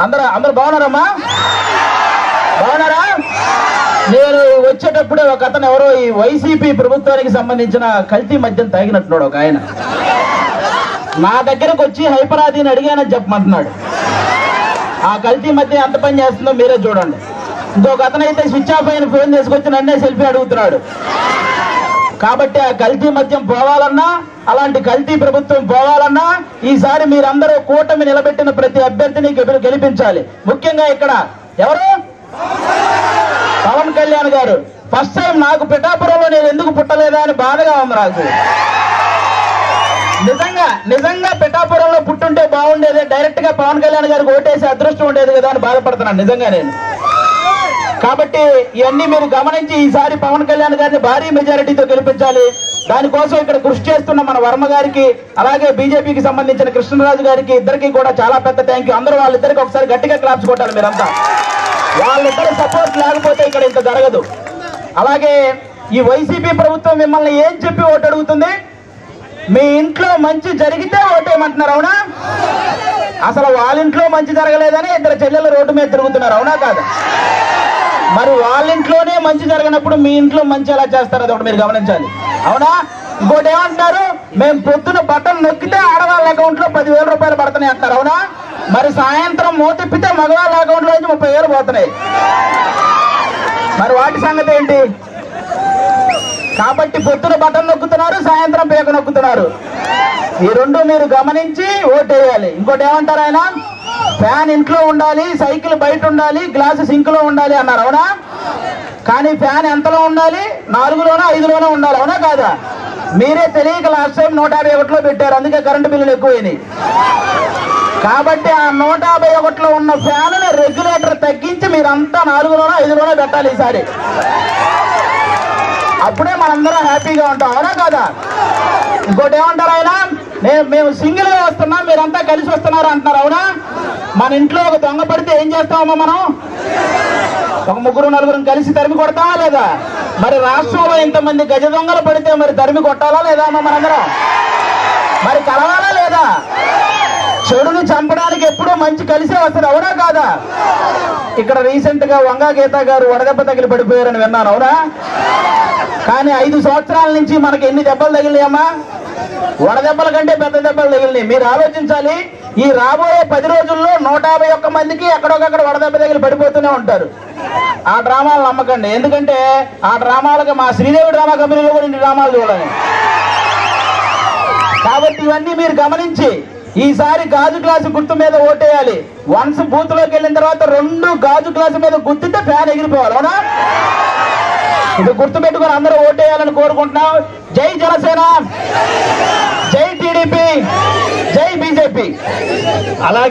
అందరూ బాగున్నారమ్మా? బాగున్నారా? నేను వచ్చేటప్పుడే ఒక అతను ఎవరో ఈ వైసీపీ ప్రభుత్వానికి సంబంధించిన కల్తీ మద్యం తాగినట్టున్నాడు ఒక ఆయన. నా దగ్గరకు వచ్చి హైపరాదిని అడిగానని చెప్పమంటున్నాడు. ఆ కల్తీ మద్యం ఎంత పని చేస్తుందో మీరే చూడండి. ఇంకొక అతను అయితే స్విచ్ ఆఫ్ అయిన ఫోన్ తీసుకొచ్చి నన్నే సెల్ఫీ అడుగుతున్నాడు. కాబట్టి ఆ కల్తీ మద్యం పోవాలన్నా, అలాంటి కల్తీ ప్రభుత్వం పోవాలన్నా ఈసారి మీరందరూ కూటమి నిలబెట్టిన ప్రతి అభ్యర్థిని గెలిపించాలి. ముఖ్యంగా ఇక్కడ ఎవరు? పవన్ కళ్యాణ్ గారు. ఫస్ట్ టైం నాకు పిఠాపురంలో నేను ఎందుకు పుట్టలేదా అని బాధగా ఉంది నాకు. నిజంగా పిఠాపురంలో పుట్టుంటే బాగుండేది, డైరెక్ట్ గా పవన్ కళ్యాణ్ గారికి ఓటేసి అదృష్టం ఉండేది కదా అని బాధపడుతున్నాను నిజంగా నేను. కాబట్టి ఇవన్నీ మీరు గమనించి ఈసారి పవన్ కళ్యాణ్ గారిని భారీ మెజారిటీతో గెలిపించాలి. దానికోసం ఇక్కడ కృషి చేస్తున్న మన వర్మ గారికి, అలాగే బీజేపీకి సంబంధించిన కృష్ణరాజు గారికి, ఇద్దరికి కూడా చాలా పెద్ద థ్యాంక్ యూ. అందరూ వాళ్ళిద్దరికి ఒకసారి గట్టిగా క్లాప్స్ కొట్టాలి మీరంతా. వాళ్ళిద్దరి సపోర్ట్ లేకపోతే ఇక్కడ ఇంత జరగదు. అలాగే ఈ వైసీపీ ప్రభుత్వం మిమ్మల్ని ఏం చెప్పి ఓటు అడుగుతుంది? మీ ఇంట్లో మంచి జరిగితే ఓటేయమంటున్నారు, అవునా? అసలు వాళ్ళ ఇంట్లో మంచి జరగలేదని ఇద్దరు చెల్లెలు రోడ్డు మీద తిరుగుతున్నారు, అవునా కాదా? మరి వాళ్ళ ఇంట్లోనే మంచి జరగనప్పుడు మీ ఇంట్లో మంచి ఎలా చేస్తారు? అది ఒకటి మీరు గమనించాలి, అవునా? ఇంకోటి ఏమంటున్నారు? మేము పొద్దున బటన్ నొక్కితే ఆడవాళ్ళ అకౌంట్ లో 10,000 రూపాయలు పడుతున్నాయి అంటారు, అవునా? మరి సాయంత్రం మూతిప్పితే మగవాళ్ళ అకౌంట్ లో నుంచి 30,000 పోతున్నాయి. మరి వాటి సంగతి ఏంటి? కాబట్టి పొద్దున బటన్ నొక్కుతున్నారు, సాయంత్రం పేక నొక్కుతున్నారు. ఈ రెండు మీరు గమనించి ఓటేయాలి. ఇంకోటి ఏమంటారు ఆయన? ఫ్యాన్ ఇంట్లో ఉండాలి, సైకిల్ బయట ఉండాలి, గ్లాసు సింక్ లో ఉండాలి అన్నారు, అవునా? కానీ ఫ్యాన్ ఎంతలో ఉండాలి? 4లోనో 5లోనో ఉండాలి, అవునా కాదా? మీరే తెలియక లాస్ట్ టైం 151లో పెట్టారు, అందుకే కరెంటు బిల్లులు ఎక్కువైనాయి. కాబట్టి ఆ 151లో ఉన్న ఫ్యాన్ రెగ్యులేటర్ తగ్గించి మీరంతా 4లోనో 5లోనో పెట్టాలి ఈసారి. అప్పుడే మనందరం హ్యాపీగా ఉంటాం, అవునా కాదా? ఇంకోటి ఏమంటారు ఆయన? మేము సింగిల్ గా వస్తున్నాం, మీరంతా కలిసి వస్తున్నారు అంటున్నారు, అవునా? మన ఇంట్లో ఒక దొంగ పడితే ఏం చేస్తామమ్మా మనం? ఒక 3-4 కలిసి తరిమి కొడతామా లేదా? మరి రాష్ట్రంలో ఇంతమంది గజ దొంగలు పడితే మరి తరిమి కొట్టాలా లేదా అమ్మా మనందరం? మరి కలవాలా లేదా? చెడుని చంపడానికి ఎప్పుడూ మంచి కలిసే వస్తుంది, అవునా కాదా? ఇక్కడ రీసెంట్ గా వంగా గీత గారు వడదెబ్బ తగిలి పడిపోయారని విన్నాను, అవునా? కానీ 5 సంవత్సరాల నుంచి మనకి ఎన్ని దెబ్బలు తగిలినాయమ్మా? వడదెబ్బల కంటే పెద్ద దెబ్బలు తగిలినాయి. మీరు ఆలోచించాలి, ఈ రాబోయే 10 రోజుల్లో 151 మందికి ఎక్కడొకక్కడ వడదెబ్బ తగిలి పడిపోతూనే ఉంటారు. ఆ డ్రామాలు నమ్మకండి, ఎందుకంటే ఆ డ్రామాలకు మా శ్రీదేవి డ్రామా కంపెనీలో కూడా ఇన్ని డ్రామాలు చూడాలి. కాబట్టి ఇవన్నీ మీరు గమనించి ఈసారి గాజు గ్లాసు గుర్తు మీద ఓటేయాలి. వన్స్ బూత్ లోకి వెళ్ళిన తర్వాత 2 గాజు గ్లాసు మీద గుర్తితే ఫ్యాన్ ఎగిరిపోవాలి, అవునా? ఇది గుర్తు పెట్టుకుని అందరూ ఓటేయాలని కోరుకుంటున్నాం. జై జనసేన, జై టీడీపీ, జై బీజేపీ. అలాగే